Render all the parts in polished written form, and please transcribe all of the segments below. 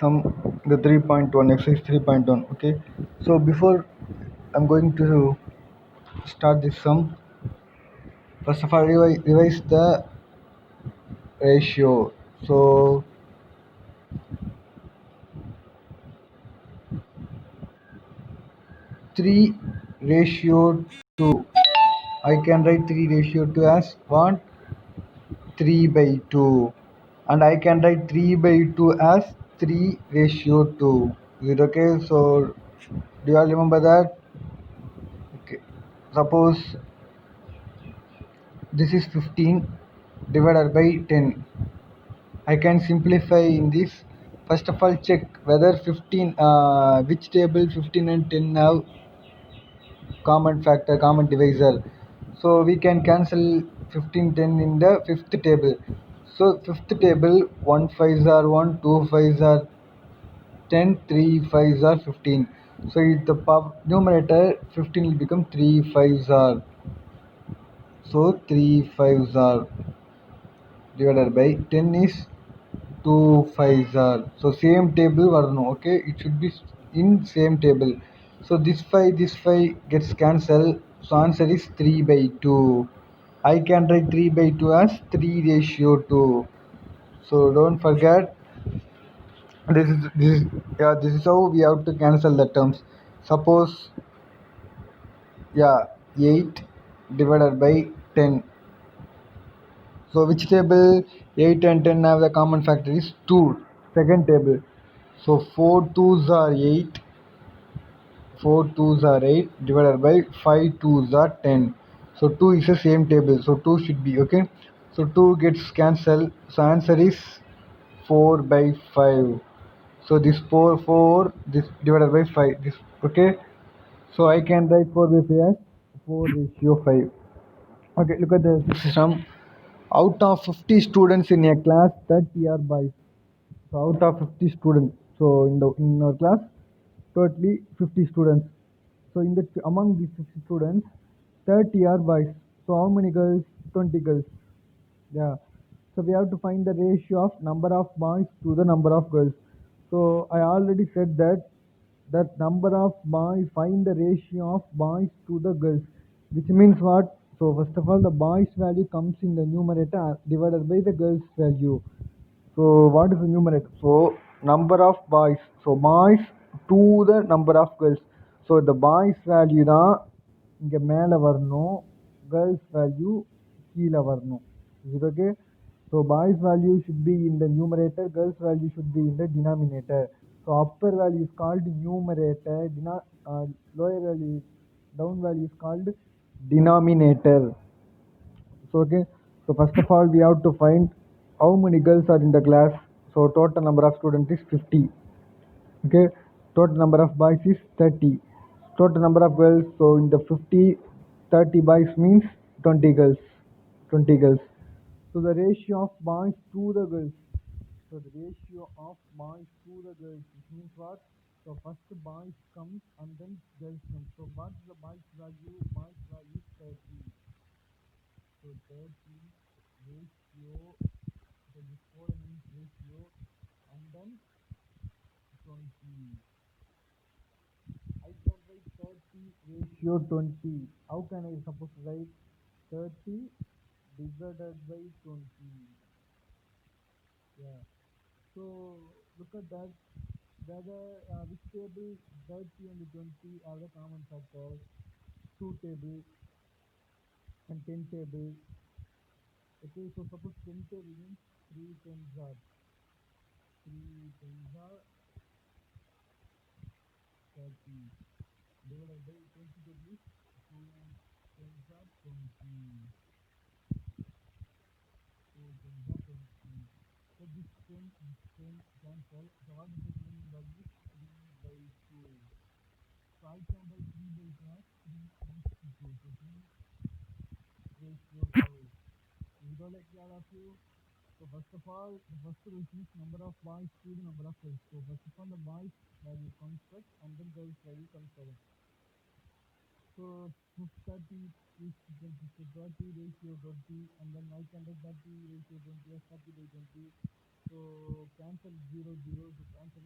Sum the 3.1 exercise 3.1. Okay, so before I'm going to start this sum, first of all revise the ratio. So 3 ratio 2, I can write 3 ratio 2 as 1 3 by 2, and I can write 3 by 2 as 3 ratio 2. Is it okay? So do you all remember that? Okay, suppose this is 15 divided by 10. I can simplify in this. First of all, check whether 15 which table 15 and 10 have common factor, common divisor. So we can cancel 15 10 in the fifth table. So fifth table, 1 5s are 1, 2 5s are 10, 3 5s are 15. So if the numerator 15 will become 3 5s are. So 3 5s are divided by 10 is 2 5s are. So same table varano. Okay, it should be in same table. So this 5 gets cancelled. So answer is 3 by 2. I can write 3 by 2 as 3 ratio 2. So don't forget, this is how we have to cancel the terms. Suppose, yeah, 8 divided by 10. So which table 8 and 10 have the common factor is 2, second table. So 4 2s are 8, 4 2s are 8 divided by 5 2s are 10. So 2 is the same table, so 2 should be okay. So 2 gets cancelled, so answer is 4 by 5. So this 4 this divided by 5, this okay. So I can write 4 by 5 as 4 ratio 5. Okay, look at the system. Out of 50 students in a class, 30 are boys. So out of 50 students, so in our class, totally 50 students. So among these 50 students, 30 are boys. So how many girls? 20 girls. Yeah. So we have to find the ratio of number of boys to the number of girls. So I already said that number of boys, find the ratio of boys to the girls, which means what? So first of all, the boys value comes in the numerator divided by the girls value. So what is the numerator? So number of boys. So boys to the number of girls. So the boys value தான் இங்க மேல வரணும், girls value கீழ வரணும். Is it okay? So boys value should be in the numerator, girls value should be in the denominator. So upper value is called numerator, lower value, down value is called denominator. So okay, so first of all we have to find how many girls are in the class. So total number of students is 50. Okay, total number of boys is 30. Total number of girls, so in the 50, 30 boys means 20 girls. 20 girls. So the ratio of boys to the girls. So the ratio of boys to the girls, which means what? So first boys comes and then girls comes. So what is the boys value? Boys value is 30. So 30 ratio, so this 4 means ratio, and then 20. I can write 30 ratio 20. How can I suppose write 30 divided by 20? Yeah. So look at that. Whether which table 30 and 20 are the common factor? 2 table and 10 table. Okay, so suppose 10 table means 3 tens are 30 divided by 20 table is 2 tens are 20. 2 tens are 20. So this 10 cancel. So what is the remaining value? 3 by 2. So I can write 3 by 2 as 3 is equal to 3 ratio 5. Is it all like all of you? So first of all, the first relation is number of boys to the number of girls. So first of all, the boys value comes first and then girls value comes second. So 30 is equal to 30 ratio 20, and then I can write 30 ratio 20 as 30 by 20. So cancel 0 0, so cancel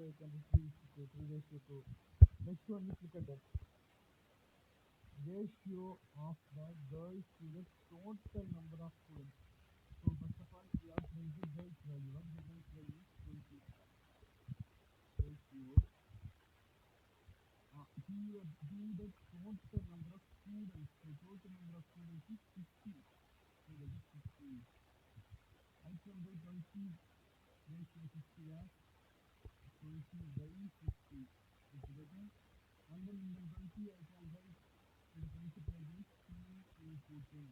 you can replace to 3 ratio 2. Next one is look at that ratio of the girls to the total number of students. So first of all, we have to find the girls value. What is the girls value? 20 ratio to the total number of students. So total number of students is 50. So that is 50. I can do 20 ratio 50 as 20 by 50. Is it okay? And then in the 20 I can write in the principal is 2 into 10.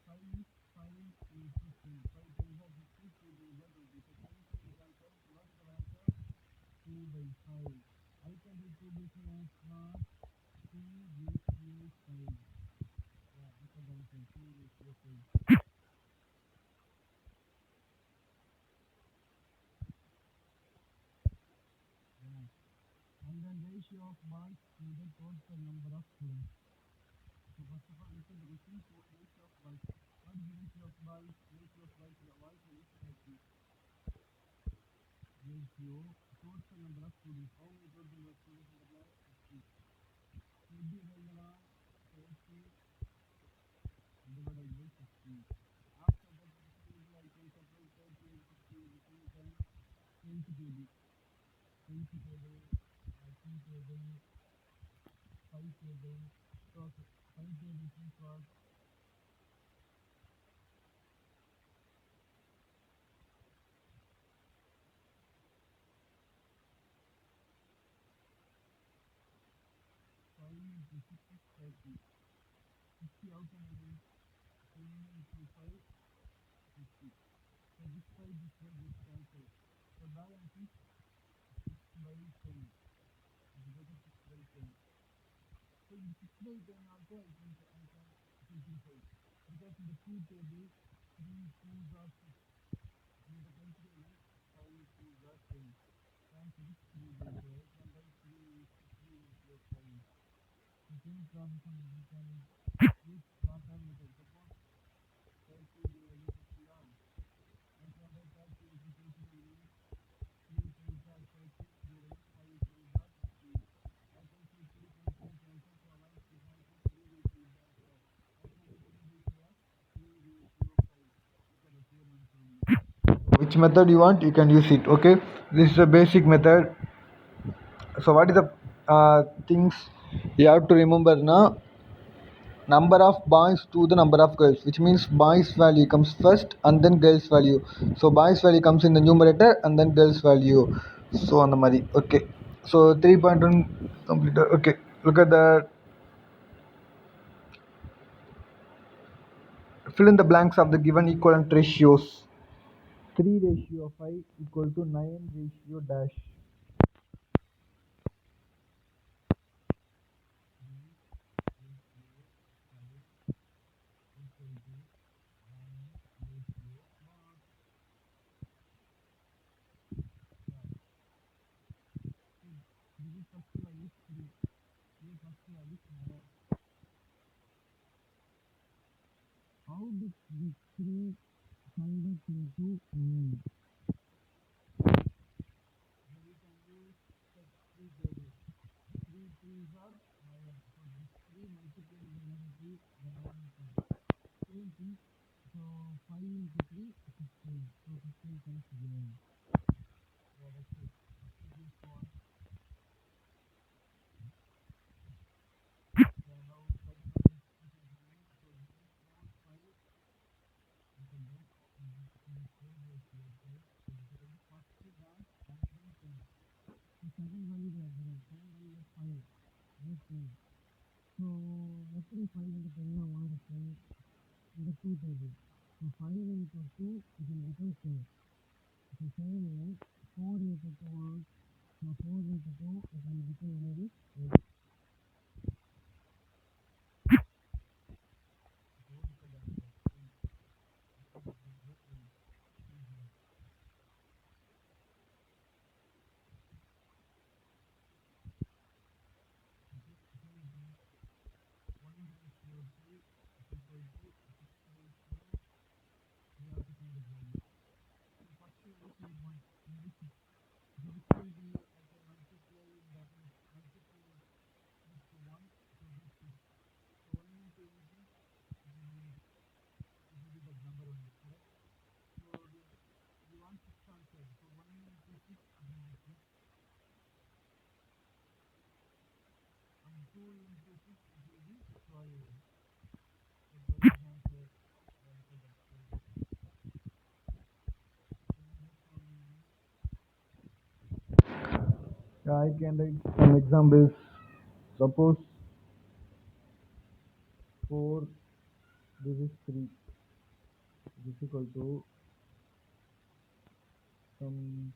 5 is 5 into 10. 5 times are 50, 2 times are 20. So 20 is answer. What is the answer? 2 by 5. I can do 2 by 5 as what? 2 ratio 5. Yeah, this is the answer. 2 ratio 5. Yeah. And then ratio of boys to the total number of students. So first of all, listen to the question. So ratio of boys. What is the ratio of boys? Ratio of boys to the boys is 30. Ratio total number of students. How many total number of students in the class? 50. So it is the 30 divided by 50. After that, I can separate 30 and 50 into 20 table. 20 table, 2 table, 5 table. So 5 table is what? 5 into 6 is 30. 50 out and again. 10 into 5, 50. So this 5, this cancel. So balance is 6 by 10. It is 6 by 10. So in 6 by 10 also I can simplify. Because in the 2 table, 3 2s are 6. In the 10 table, 5 2s are 10. Answer is 3 by 4. I can write 3 is 3 into 5. So 10 transform we can use transform method. Suppose 30 divided by 50 on. I can write 30 into 20 means 3 times are 30 divided by 5 times are 50. I can say 3 times 10 cancel, so I can answer 3 ratio is answer. I can do 3 ratio as 3 ratio 5. Look at the same answer only. Which method you want, you can use it. Okay, this is a basic method. So what is the things you have to remember now? Number of boys to the number of girls, which means boys value comes first and then girls value. So boys value comes in the numerator and then girls value. So on the mari. Okay, so 3.1 completed. Okay, look at the fill in the blanks of the given equivalent ratios. 3 ratio 5 equal to 9 ratio dash. How did the 3 convert into 9? We can use the 3 table. 3 3s are 9. So this 3 multiplied by another 3, the 9 comes. Same thing. So 5 into 3, 15. So 15 times 9. Yeah, that's it. This one. Yeah, now 5 times 9. So this is 4, 5. You can write this is 4 ratio 5. So this is the first dash and then 10. The second value they are given. Second value is 5. This 10. So எப்படி 5 into 10 மாறுச்சு இந்த 2 table. So 5 into 2 it will become 10. So same way 4 into 2 so 4 into 2 it will become maybe 8. Yeah, I can write some examples. Suppose 4, this is 3, is equal to some,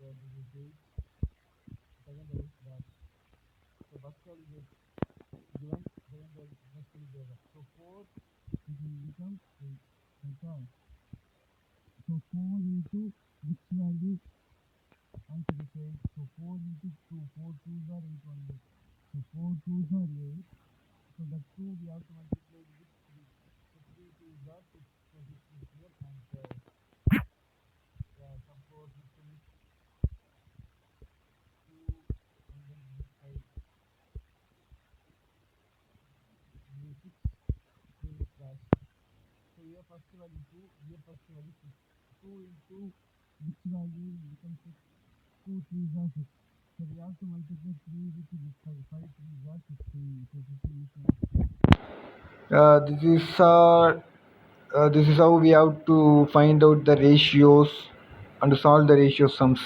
yeah, this is 8, second one is that. So first one is given, second one is next one is given. So 4, it will become 8. Okay. So 4 into which value? Answer the same. So 4 into 2, 4 2s are 8 only. So 4 2s are 8. So the 2 we have to multiply with 3. So 3 2s are 6. So this is your answer. Yeah, suppose this one is 2 and then this is 5. This is 6. This is dash. So here first value 2, here first value 6. 2 into which value becomes 6? 2 3s are 6. So we have to multiply 3 with this 5. 5 3s are 15. So 15 is answer. This is how we have to find out the ratios and solve the ratio sums.